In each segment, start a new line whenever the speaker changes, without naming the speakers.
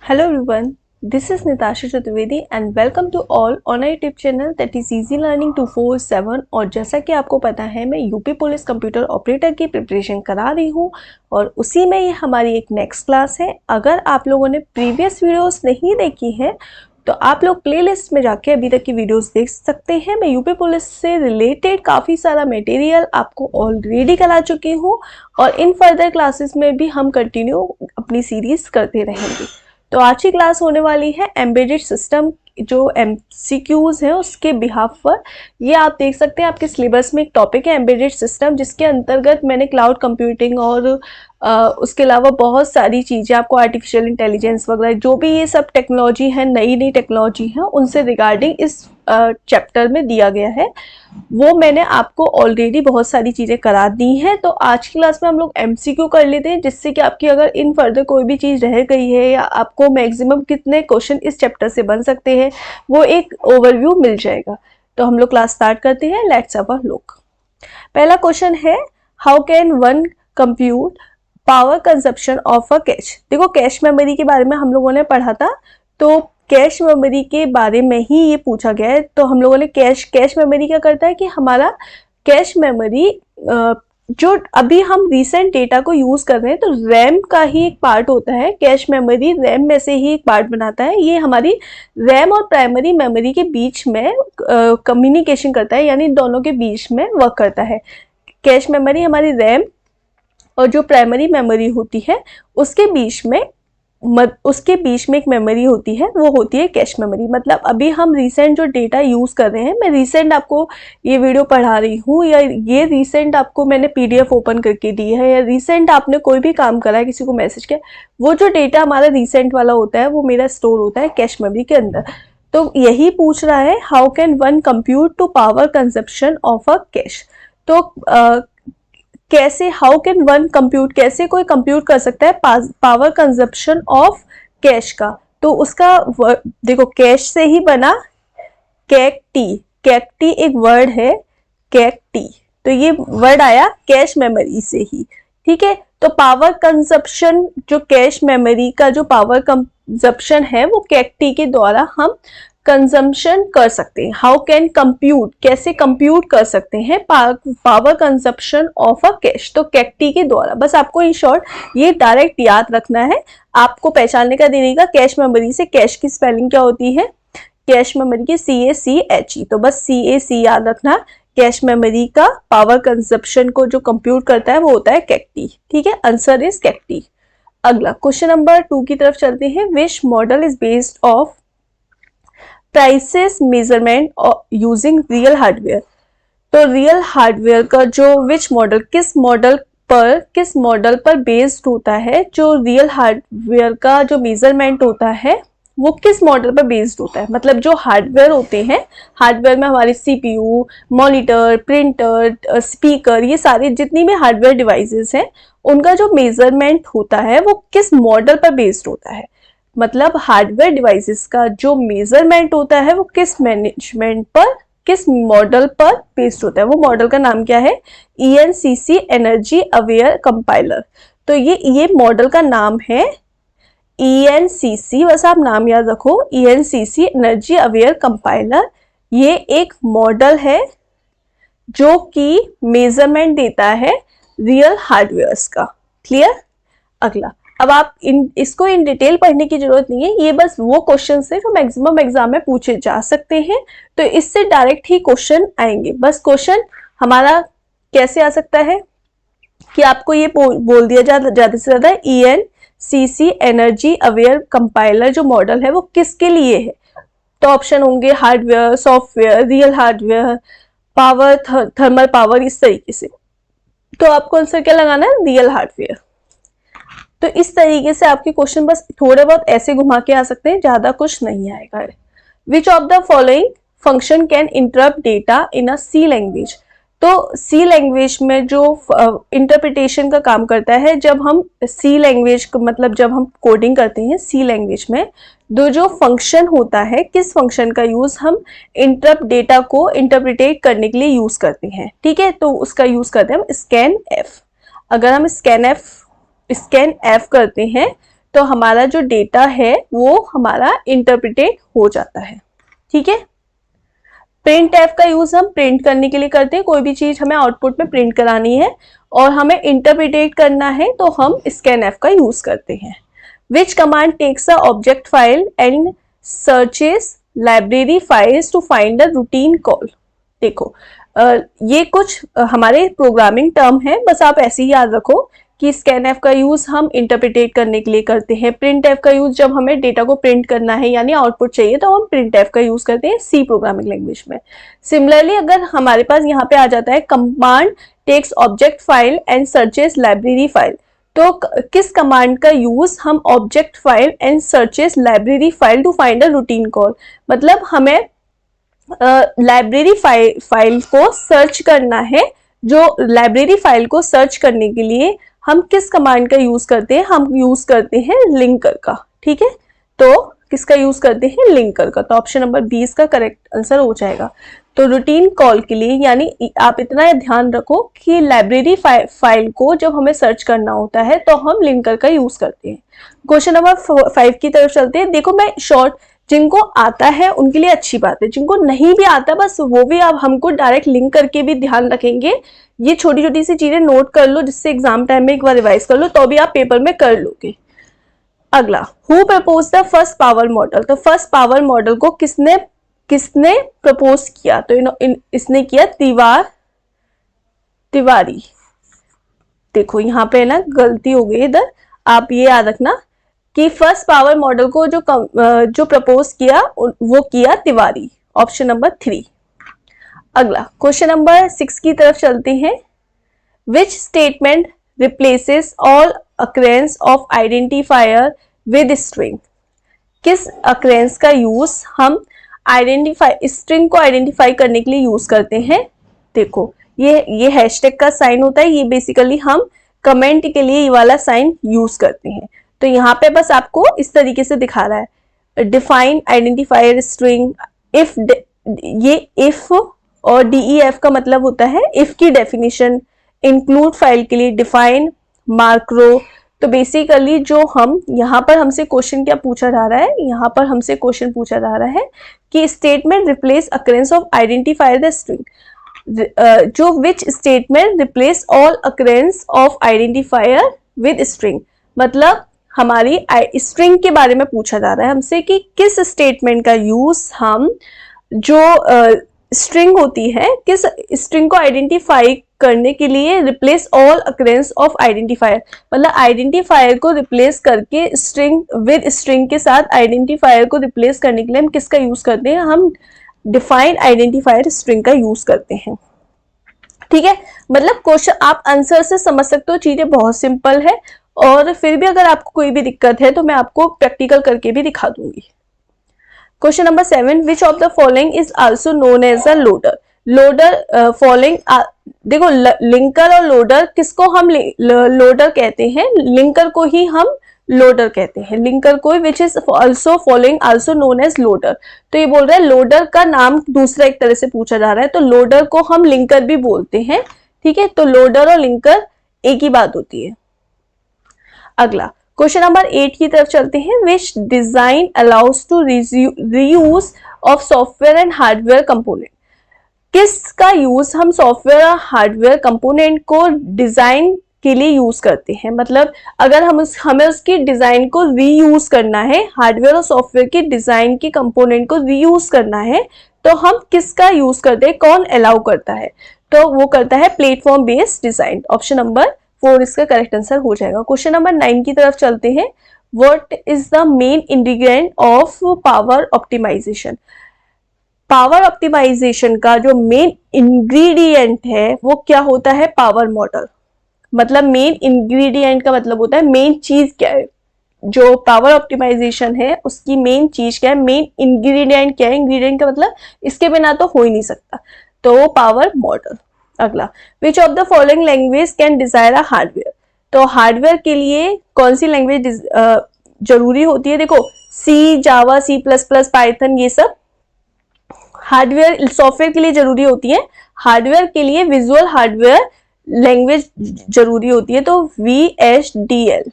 Hello everyone, this is Nitasha Chaturvedi and welcome to all on our YouTube channel that is Easy Learning 247। और जैसा कि आपको पता है मैं यूपी पुलिस कंप्यूटर ऑपरेटर की प्रिपरेशन करा रही हूँ और उसी में ये हमारी एक नेक्स्ट क्लास है। अगर आप लोगों ने प्रीवियस वीडियोस नहीं देखी हैं तो आप लोग प्लेलिस्ट में जाके अभी तक की वीडियोस देख सकते हैं। मैं यूपी पुलिस से रिलेटेड काफ़ी सारा मटेरियल आपको ऑलरेडी करा चुकी हूँ और इन फर्दर क्लासेस में भी हम कंटिन्यू अपनी सीरीज़ करते रहेंगे। तो आज की क्लास होने वाली है एम्बेडेड सिस्टम जो MCQs है उसके बिहाफ पर। ये आप देख सकते हैं आपके सिलेबस में एक टॉपिक है एम्बेडेड सिस्टम, जिसके अंतर्गत मैंने क्लाउड कंप्यूटिंग और उसके अलावा बहुत सारी चीज़ें आपको आर्टिफिशियल इंटेलिजेंस वगैरह जो भी ये सब टेक्नोलॉजी है, नई नई टेक्नोलॉजी है, उनसे रिगार्डिंग इस चैप्टर में दिया गया है। वो मैंने आपको ऑलरेडी बहुत सारी चीज़ें करा दी हैं। तो आज की क्लास में हम लोग MCQ कर लेते हैं, जिससे कि आपकी अगर इन फर्दर कोई भी चीज़ रह गई है या आपको मैक्सिमम कितने क्वेश्चन इस चैप्टर से बन सकते हैं वो एक ओवरव्यू मिल जाएगा। तो हम लोग क्लास स्टार्ट करते हैं। Let's have a look. पहला क्वेश्चन है, how can one compute power consumption of a cash. देखो कैश मेमोरी के बारे में हम लोगों ने पढ़ा था, तो कैश मेमोरी के बारे में ही ये पूछा गया है। तो हम लोगों ने कैश मेमोरी क्या करता है कि हमारा कैश मेमोरी जो अभी हम रिसेंट डेटा को यूज़ कर रहे हैं तो रैम का ही एक पार्ट होता है। कैश मेमोरी रैम में से ही एक पार्ट बनाता है। ये हमारी रैम और प्राइमरी मेमोरी के बीच में कम्युनिकेशन करता है, यानी दोनों के बीच में वर्क करता है। कैश मेमोरी हमारी रैम और जो प्राइमरी मेमोरी होती है उसके बीच में एक मेमोरी होती है, वो होती है कैश मेमोरी। मतलब अभी हम रिसेंट जो डेटा यूज़ कर रहे हैं, मैं रिसेंट आपको ये वीडियो पढ़ा रही हूँ या ये रिसेंट आपको मैंने PDF ओपन करके दी है या रिसेंट आपने कोई भी काम करा है, किसी को मैसेज किया, वो जो डेटा हमारा रिसेंट वाला होता है वो मेरा स्टोर होता है कैश मेमोरी के अंदर। तो यही पूछ रहा है, how can one compute to power consumption of a cache. तो कैसे, हाउ कैन वन कंप्यूट, कैसे कोई कंप्यूट कर सकता है पावर कंजप्शन ऑफ कैश का। तो उसका देखो कैश से ही बना कैक टी एक वर्ड है, कैक टी, तो ये वर्ड आया कैश मेमोरी से ही। ठीक है, तो पावर कंजप्शन, जो कैश मेमोरी का जो पावर कंजप्शन है वो कैक टी के द्वारा हम कंजम्पशन कर सकते हैं। हाउ कैन कंप्यूट, कैसे कंप्यूट कर सकते हैं power consumption of a cache, तो कैक-टी के द्वारा। बस आपको इन शॉर्ट ये डायरेक्ट याद रखना है, आपको पहचानने का देगा। कैश मेमोरी से कैश की स्पेलिंग क्या होती है, कैश मेमोरी की CACHE, तो बस CAC याद रखना। कैश मेमोरी का पावर कंजप्शन को जो कंप्यूट करता है वो होता है कैक-टी। ठीक है, आंसर इज कैक-टी। अगला क्वेश्चन नंबर 2 की तरफ चलते हैं। Which model is based of prices measurement using real hardware. तो रियल हार्डवेयर का जो विच मॉडल, किस मॉडल पर बेस्ड होता है, जो रियल हार्डवेयर का जो मेजरमेंट होता है वो किस मॉडल पर बेस्ड होता है। मतलब जो हार्डवेयर होते हैं, हार्डवेयर में हमारे CPU, मॉनिटर, प्रिंटर, स्पीकर, ये सारे जितनी भी हार्डवेयर डिवाइसेस हैं उनका जो मेजरमेंट होता है वो किस मॉडल पर बेस्ड होता है। मतलब हार्डवेयर डिवाइसेस का जो मेजरमेंट होता है वो किस मॉडल पर बेस्ड होता है। वो मॉडल का नाम क्या है, ENCC एनर्जी अवेयर कंपाइलर। तो ये मॉडल का नाम है ENCC, बस आप नाम याद रखो, ENCC एनर्जी अवेयर कंपाइलर। ये एक मॉडल है जो कि मेजरमेंट देता है रियल हार्डवेयर्स का। क्लियर। अगला, अब आप इसको इन डिटेल पढ़ने की जरूरत नहीं है, ये बस वो क्वेश्चन है जो मैक्सिमम एग्जाम में पूछे जा सकते हैं, तो इससे डायरेक्ट ही क्वेश्चन आएंगे। बस क्वेश्चन हमारा कैसे आ सकता है कि आपको ये बोल दिया ज्यादा से ज्यादा ENCC एनर्जी अवेयर कंपाइलर जो मॉडल है वो किसके लिए है। तो ऑप्शन होंगे hardware, software, real hardware, power, thermal power, इस तरीके से। तो आपको आंसर क्या लगाना है, रियल हार्डवेयर। तो इस तरीके से आपके क्वेश्चन बस थोड़े बहुत ऐसे घुमा के आ सकते हैं, ज्यादा कुछ नहीं आएगा। विच of the following function can interrupt data in a C language. तो C लैंग्वेज में जो इंटरप्रिटेशन का काम करता है, जब हम C लैंग्वेज मतलब जब हम कोडिंग करते हैं C लैंग्वेज में, जो फंक्शन होता है, किस फंक्शन का यूज हम इंटरप्ट डेटा को इंटरप्रिटेट करने के लिए यूज करते हैं। ठीक है, तो उसका यूज करते हैं हम स्कैन F। अगर हम स्कैन F करते हैं तो हमारा जो डेटा है वो हमारा इंटरप्रिटेट हो जाता है। ठीक है, प्रिंट एफ का यूज हम प्रिंट करने के लिए करते हैं, कोई भी चीज हमें आउटपुट में प्रिंट करानी है और हमें इंटरप्रिटेट करना है तो हम स्कैन एफ का यूज करते हैं। Which command takes a object file and searches library files to find a routine call. देखो ये कुछ हमारे प्रोग्रामिंग टर्म है, बस आप ऐसे ही याद रखो कि स्कैन एफ का यूज हम इंटरप्रिटेट करने के लिए करते हैं, प्रिंट एफ का यूज जब हमें डेटा को प्रिंट करना है यानी आउटपुट चाहिए तो हम प्रिंट एफ का यूज करते हैं सी प्रोग्रामिंग लैंग्वेज में। सिमिलरली अगर हमारे पास यहाँ पे आ जाता है command takes object file and searches library file, तो किस कमांड का यूज हम object file and searches library file to find a routine call, मतलब हमें लाइब्रेरी फाइल को सर्च करना है। जो लाइब्रेरी फाइल को सर्च करने के लिए हम किस कमांड का यूज करते हैं, हम यूज करते हैं लिंकर का। ठीक है, तो किसका यूज करते हैं, लिंकर का। तो ऑप्शन नंबर 20 का करेक्ट आंसर हो जाएगा। तो रूटीन कॉल के लिए यानी आप इतना ध्यान रखो कि लाइब्रेरी फाइल को जब हमें सर्च करना होता है तो हम लिंकर का यूज करते हैं। क्वेश्चन नंबर 5 की तरफ चलते हैं। देखो मैं शॉर्ट, जिनको आता है उनके लिए अच्छी बात है, जिनको नहीं भी आता बस वो भी आप हमको डायरेक्ट लिंक करके भी ध्यान रखेंगे। ये छोटी छोटी सी चीजें नोट कर लो जिससे एग्जाम टाइम में एक बार रिवाइज कर लो तो भी आप पेपर में कर लोगे। अगला, who propose the first power model. तो फर्स्ट पावर मॉडल को किसने प्रपोज किया, तो इसने किया तिवारी। देखो यहाँ पे ना गलती हो गई, इधर आप ये याद रखना कि फर्स्ट पावर मॉडल को जो प्रपोज किया वो किया तिवारी, ऑप्शन नंबर 3। अगला क्वेश्चन नंबर 6 की तरफ चलते हैं। Which statement replaces all occurrence of identifier with string. किस अक्रेंस का यूज हम स्ट्रिंग को आइडेंटिफाई करने के लिए यूज करते हैं। देखो ये हैशटैग का साइन होता है, ये बेसिकली हम कमेंट के लिए ये वाला साइन यूज करते हैं। तो यहाँ पे बस आपको इस तरीके से दिखा रहा है, डिफाइन आइडेंटिफायर स्ट्रिंग इफ, ये इफ और DEF का मतलब होता है इफ की डेफिनेशन, इंक्लूड फाइल के लिए डिफाइन, मार्करो। तो बेसिकली जो हम यहाँ पर हमसे क्वेश्चन क्या पूछा जा रहा है, यहाँ पर हमसे क्वेश्चन पूछा जा रहा है कि statement replace occurrence of identifier the string, जो which statement replace all occurrence of identifier with string, मतलब हमारी स्ट्रिंग के बारे में पूछा जा रहा है हमसे कि किस स्टेटमेंट का यूज हम जो स्ट्रिंग होती है, किस स्ट्रिंग को आइडेंटिफाई करने के लिए replace all occurrence of identifier, मतलब आइडेंटिफायर को रिप्लेस करके स्ट्रिंग विद स्ट्रिंग के साथ आइडेंटिफायर को रिप्लेस करने के लिए हम किसका यूज करते हैं, हम डिफाइन आइडेंटिफायर स्ट्रिंग का यूज करते हैं। ठीक है, मतलब क्वेश्चन आप आंसर से समझ सकते हो, चीजें बहुत सिंपल है और फिर भी अगर आपको कोई भी दिक्कत है तो मैं आपको प्रैक्टिकल करके भी दिखा दूंगी। Question number 7, which of the following is also known as a loader. Loader following, देखो लिंकर और लोडर, किसको हम लोडर कहते हैं, लिंकर को ही हम लोडर कहते हैं, लिंकर को, which is also following also known as loader. तो ये बोल रहा है लोडर का नाम दूसरा एक तरह से पूछा जा रहा है, तो लोडर को हम लिंकर भी बोलते हैं। ठीक है, तो लोडर और लिंकर एक ही बात होती है। अगला क्वेश्चन नंबर 8 की तरफ चलते हैं। Which design allows to reuse of software and hardware component. किसका यूज हम सॉफ्टवेयर और हार्डवेयर कंपोनेंट को डिजाइन के लिए यूज करते हैं, मतलब अगर हमें उसकी डिजाइन को रीयूज करना है, हार्डवेयर और सॉफ्टवेयर की डिजाइन के कंपोनेंट को रीयूज करना है तो हम किसका यूज करते हैं, कौन अलाउ करता है, तो वो करता है platform based design, option number 4 इसका करेक्ट आंसर हो जाएगा। क्वेश्चन नंबर 9 की तरफ चलते हैं। What is the main ingredient of power optimisation. Power optimisation का जो मेन इंग्रेडिएंट है वो क्या होता है, पावर मॉडल। मतलब मेन इंग्रेडिएंट का मतलब होता है मेन चीज क्या है, जो पावर ऑप्टिमाइजेशन है उसकी मेन चीज क्या है, मेन इंग्रेडिएंट क्या है, इंग्रेडिएंट का मतलब इसके बिना तो हो ही नहीं सकता, तो पावर मॉडल। अगला, which of the following language can desire a hardware. तो हार्डवेयर के लिए कौन सी लैंग्वेज जरूरी होती है, देखो सी, जावा, C++, पाइथन, ये सब हार्डवेयर, सॉफ्टवेयर के लिए जरूरी होती है। हार्डवेयर के लिए विजुअल हार्डवेयर लैंग्वेज जरूरी होती है, तो VHDL।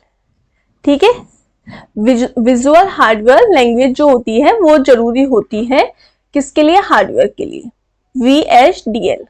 ठीक है, विजुअल हार्डवेयर लैंग्वेज जो होती है वो जरूरी होती है किसके लिए, हार्डवेयर के लिए, VHDL।